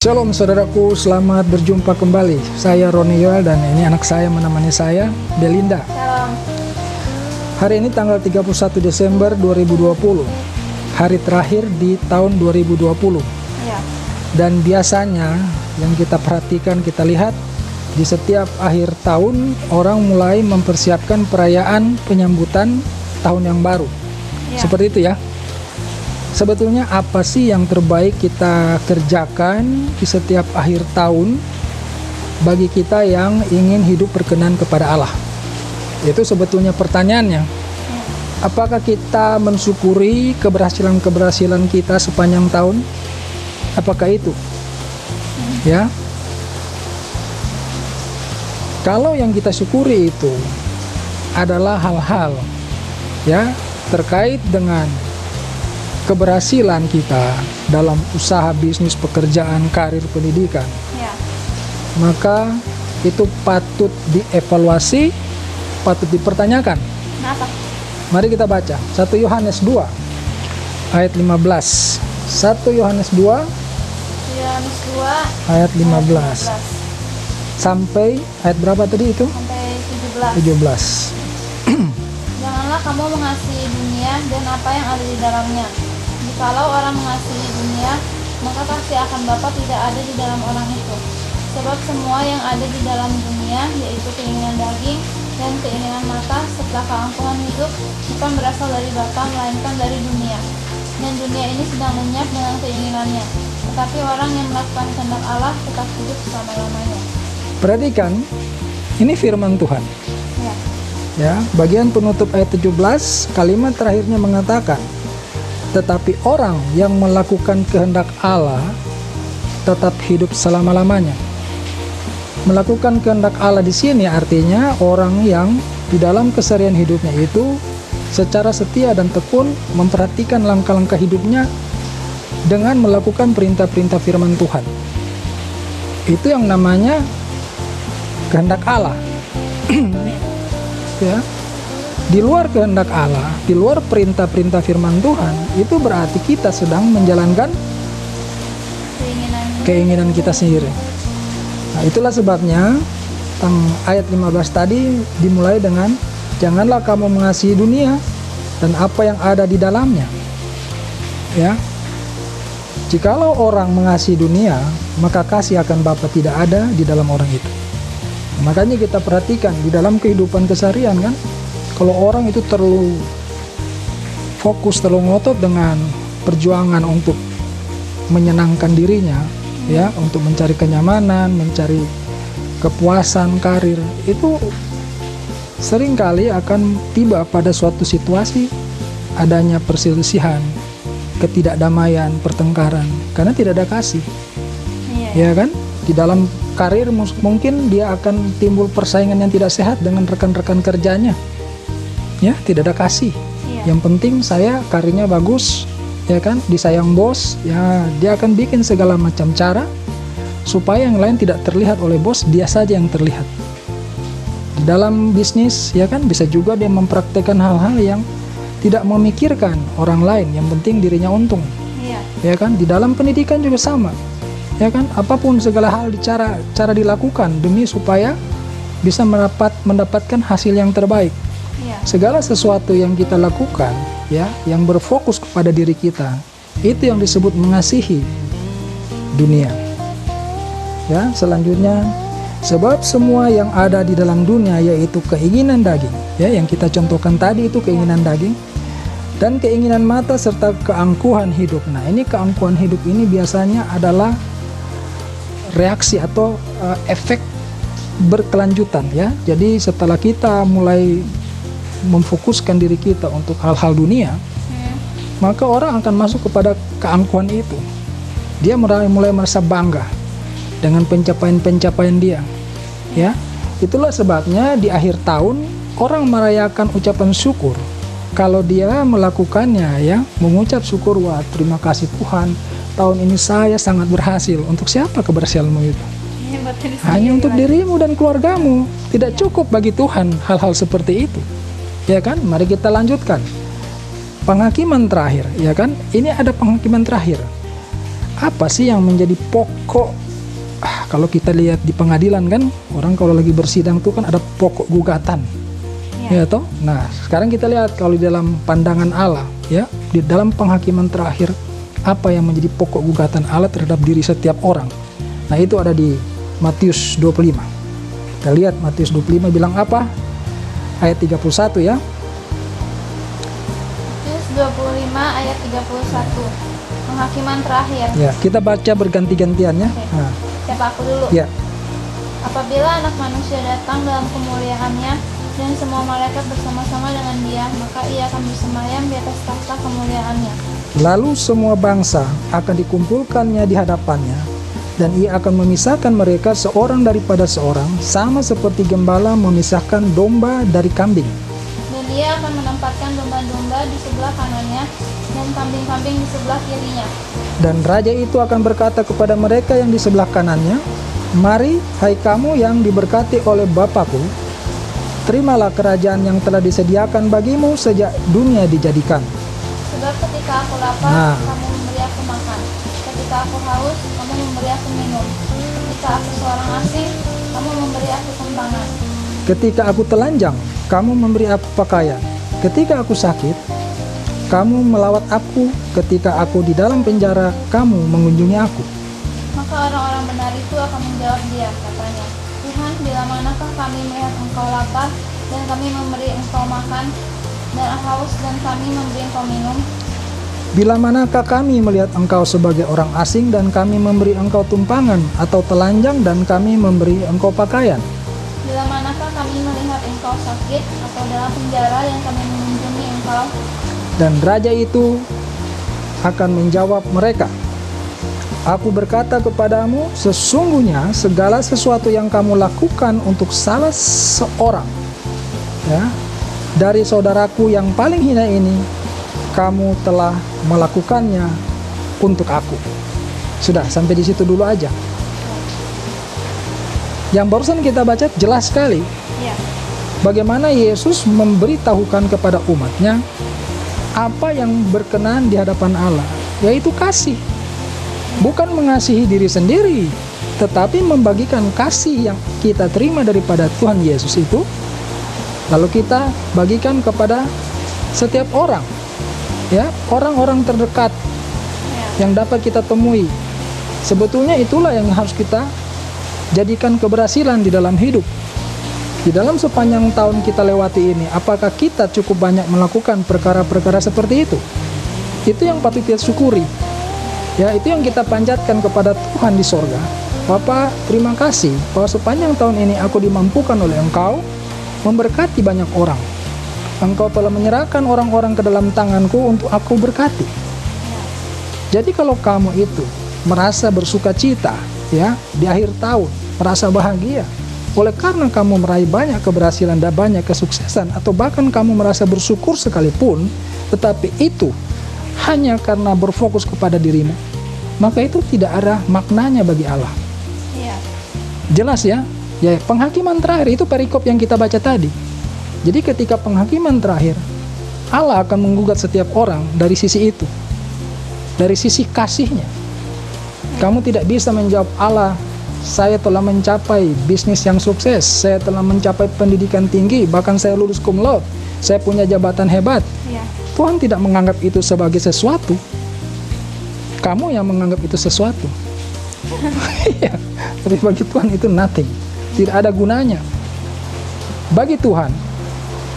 Shalom saudaraku, selamat berjumpa kembali. Saya Roni Yoel dan ini anak saya menemani saya, Belinda. Shalom. Hari ini tanggal 31 Desember 2020, hari terakhir di tahun 2020. Ya. Dan biasanya yang kita perhatikan, kita lihat di setiap akhir tahun orang mulai mempersiapkan perayaan penyambutan tahun yang baru. Ya. Seperti itu ya. Sebetulnya apa sih yang terbaik kita kerjakan di setiap akhir tahun bagi kita yang ingin hidup berkenan kepada Allah? Itu sebetulnya pertanyaannya. Apakah kita mensyukuri keberhasilan-keberhasilan kita sepanjang tahun? Apakah itu? Ya. Kalau yang kita syukuri itu adalah hal-hal ya terkait dengan keberhasilan kita dalam usaha, bisnis, pekerjaan, karir, pendidikan, Ya. maka itu patut dievaluasi, patut dipertanyakan. Kenapa? Mari kita baca 1 Yohanes 2 ayat 15. 1 Yohanes 2 Yohanes 2 ayat 15 sampai ayat berapa tadi itu? sampai 17. 17. Janganlah kamu mengasihi dunia dan apa yang ada di dalamnya. Jikalau orang mengasihi dunia, maka kasih akan Bapa tidak ada di dalam orang itu. Sebab semua yang ada di dalam dunia, yaitu keinginan daging dan keinginan mata serta keangkuhan hidup, bukan berasal dari Bapa melainkan dari dunia. Dan dunia ini sedang lenyap dengan keinginannya. Tetapi orang yang melakukan kehendak Allah tetap hidup selama-lamanya. Perhatikan, ini firman Tuhan. Ya. Ya, bagian penutup ayat 17, kalimat terakhirnya mengatakan, tetapi orang yang melakukan kehendak Allah tetap hidup selama-lamanya. Melakukan kehendak Allah di sini artinya orang yang di dalam keseharian hidupnya itu secara setia dan tekun memperhatikan langkah-langkah hidupnya dengan melakukan perintah-perintah firman Tuhan. Itu yang namanya kehendak Allah. Ya. Di luar kehendak Allah, di luar perintah-perintah firman Tuhan, itu berarti kita sedang menjalankan keinginan kita sendiri. Nah, itulah sebabnya ayat 15 tadi dimulai dengan janganlah kamu mengasihi dunia dan apa yang ada di dalamnya. Ya. Jikalau orang mengasihi dunia, maka kasih akan Bapa tidak ada di dalam orang itu. Makanya kita perhatikan di dalam kehidupan keseharian kan, kalau orang itu terlalu fokus, terlalu ngotot dengan perjuangan untuk menyenangkan dirinya, ya, untuk mencari kenyamanan, mencari kepuasan karir, itu seringkali akan tiba pada suatu situasi adanya perselisihan, ketidakdamaian, pertengkaran, karena tidak ada kasih. Ya kan? Di dalam karir mungkin dia akan timbul persaingan yang tidak sehat dengan rekan-rekan kerjanya. Ya, tidak ada kasih. Iya. Yang penting saya karirnya bagus, ya kan? Disayang bos, ya dia akan bikin segala macam cara supaya yang lain tidak terlihat oleh bos, dia saja yang terlihat. Di dalam bisnis, ya kan, bisa juga dia mempraktekkan hal-hal yang tidak memikirkan orang lain, yang penting dirinya untung. Iya. Ya kan? Di dalam pendidikan juga sama. Ya kan? Apapun segala hal cara dilakukan demi supaya bisa mendapatkan hasil yang terbaik. Iya. Segala sesuatu yang kita lakukan, ya, yang berfokus kepada diri kita, itu yang disebut mengasihi dunia. Ya, selanjutnya, sebab semua yang ada di dalam dunia yaitu keinginan daging, ya, yang kita contohkan tadi itu keinginan daging dan keinginan mata serta keangkuhan hidup. Nah, ini keangkuhan hidup ini biasanya adalah reaksi atau efek berkelanjutan, ya. Jadi setelah kita mulai memfokuskan diri kita untuk hal-hal dunia, maka orang akan masuk kepada keangkuhan itu. Dia mulai merasa bangga dengan pencapaian-pencapaian dia, ya. Itulah sebabnya di akhir tahun orang merayakan ucapan syukur. Kalau dia melakukannya, ya, mengucap syukur, wah terima kasih Tuhan, tahun ini saya sangat berhasil. Untuk siapa keberhasilanmu itu? Hanya untuk dirimu dan keluargamu. Tidak cukup bagi Tuhan hal-hal seperti itu. Ya kan? Mari kita lanjutkan. Penghakiman terakhir, ya kan? Ini ada penghakiman terakhir. apa sih yang menjadi pokok? Kalau kita lihat di pengadilan kan, orang kalau lagi bersidang tuh kan ada pokok gugatan, ya toh. Nah, sekarang kita lihat kalau di dalam pandangan Allah, ya, di dalam penghakiman terakhir, apa yang menjadi pokok gugatan Allah terhadap diri setiap orang. Nah, itu ada di Matius 25. Kita lihat Matius 25 bilang apa? Ayat 31 ya. Matius 25 ayat 31. Penghakiman terakhir. Ya, kita baca berganti-gantian ya. Oke. Nah, Siapa aku dulu? ya. Apabila Anak Manusia datang dalam kemuliaannya dan semua malaikat bersama-sama dengan dia, maka ia akan bersemayam di atas takhta kemuliaannya. Lalu semua bangsa akan dikumpulkannya di hadapannya, dan ia akan memisahkan mereka seorang daripada seorang, sama seperti gembala memisahkan domba dari kambing. Dan ia akan menempatkan domba-domba di sebelah kanannya dan kambing-kambing di sebelah kirinya. Dan raja itu akan berkata kepada mereka yang di sebelah kanannya, "Mari, hai kamu yang diberkati oleh Bapakku, terimalah kerajaan yang telah disediakan bagimu sejak dunia dijadikan. Sebab ketika aku lapar, kamu memberi aku makan. Ketika aku haus, kamu memberi aku minum. Ketika aku seorang asing, kamu memberi aku tumpangan. Ketika aku telanjang, kamu memberi aku pakaian. Ketika aku sakit, kamu melawat aku. Ketika aku di dalam penjara, kamu mengunjungi aku." Maka orang-orang benar itu akan menjawab dia, katanya, "Tuhan, bila manakah kami melihat engkau lapar, dan kami memberi engkau makan, dan haus, dan kami memberi engkau minum? Bila manakah kami melihat engkau sebagai orang asing dan kami memberi engkau tumpangan, atau telanjang dan kami memberi engkau pakaian? Bila manakah kami melihat engkau sakit, atau dalam penjara, dan kami mengunjungi engkau?" Dan raja itu akan menjawab mereka, "Aku berkata kepadamu, sesungguhnya segala sesuatu yang kamu lakukan untuk salah seorang, ya, dari saudaraku yang paling hina ini, kamu telah melakukannya untuk aku." Sudah, sampai di situ dulu aja. Yang barusan kita baca jelas sekali Ya. bagaimana Yesus memberitahukan kepada umatnya apa yang berkenan di hadapan Allah, yaitu kasih. Bukan mengasihi diri sendiri, tetapi membagikan kasih yang kita terima daripada Tuhan Yesus itu, lalu kita bagikan kepada setiap orang, ya, orang-orang terdekat yang dapat kita temui. Sebetulnya itulah yang harus kita jadikan keberhasilan di dalam hidup. Di dalam sepanjang tahun kita lewati ini, apakah kita cukup banyak melakukan perkara-perkara seperti itu? Itu yang patut kita syukuri. Ya, itu yang kita panjatkan kepada Tuhan di sorga. Bapa, terima kasih bahwa sepanjang tahun ini aku dimampukan oleh Engkau memberkati banyak orang. Engkau telah menyerahkan orang-orang ke dalam tanganku untuk aku berkati. Jadi kalau kamu itu merasa bersuka cita, ya, di akhir tahun, merasa bahagia oleh karena kamu meraih banyak keberhasilan dan banyak kesuksesan, atau bahkan kamu merasa bersyukur sekalipun, tetapi itu hanya karena berfokus kepada dirimu, maka itu tidak ada maknanya bagi Allah. Iya. Jelas ya? Ya, penghakiman terakhir itu perikop yang kita baca tadi. Jadi ketika penghakiman terakhir, Allah akan menggugat setiap orang dari sisi itu, dari sisi kasihnya. Kamu tidak bisa menjawab Allah, "Saya telah mencapai bisnis yang sukses, saya telah mencapai pendidikan tinggi, bahkan saya lulus cum laude, saya punya jabatan hebat." Iya. Tuhan tidak menganggap itu sebagai sesuatu. Kamu yang menganggap itu sesuatu. Iya, tapi bagi Tuhan itu nothing, tidak ada gunanya. Bagi Tuhan,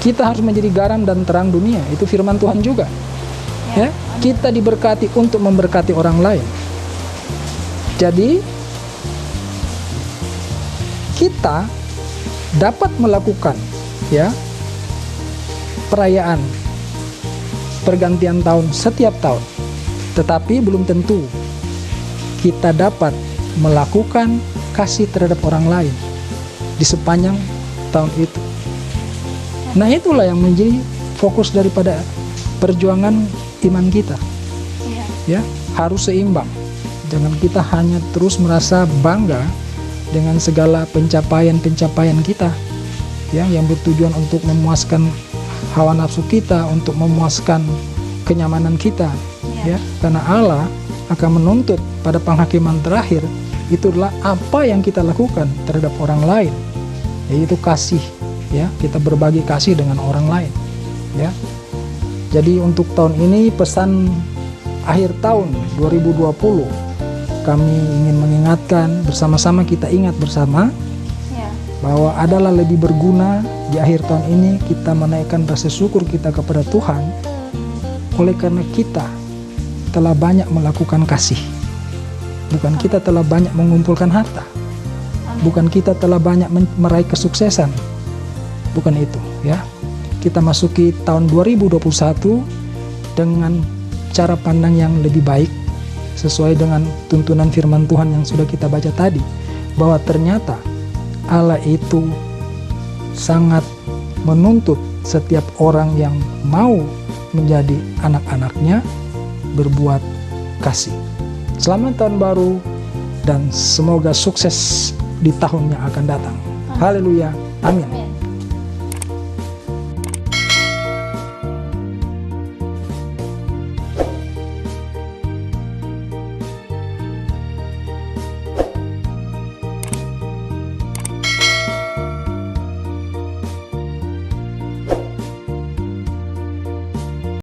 kita harus menjadi garam dan terang dunia. Itu firman Tuhan juga. Ya, kita diberkati untuk memberkati orang lain. Jadi kita dapat melakukan, ya, perayaan pergantian tahun setiap tahun, tetapi belum tentu kita dapat melakukan kasih terhadap orang lain di sepanjang tahun itu. Nah, itulah yang menjadi fokus daripada perjuangan iman kita. Ya, harus seimbang. Jangan kita hanya terus merasa bangga dengan segala pencapaian-pencapaian kita, ya, yang bertujuan untuk memuaskan hawa nafsu kita, untuk memuaskan kenyamanan kita, ya. Karena Allah akan menuntut pada penghakiman terakhir, itu adalah apa yang kita lakukan terhadap orang lain, yaitu kasih, ya, kita berbagi kasih dengan orang lain, ya. Jadi untuk tahun ini pesan akhir tahun 2020, kami ingin mengingatkan bersama-sama, kita ingat bersama Ya. bahwa adalah lebih berguna di akhir tahun ini kita menaikkan rasa syukur kita kepada Tuhan oleh karena kita telah banyak melakukan kasih. Bukan kita telah banyak mengumpulkan harta, Amin. bukan kita telah banyak meraih kesuksesan, bukan itu, ya. Kita masuki tahun 2021 dengan cara pandang yang lebih baik sesuai dengan tuntunan firman Tuhan yang sudah kita baca tadi, bahwa ternyata Allah itu sangat menuntut setiap orang yang mau menjadi anak-anaknya berbuat kasih. Selamat tahun baru dan semoga sukses di tahun yang akan datang. Haleluya. Amin. Amin.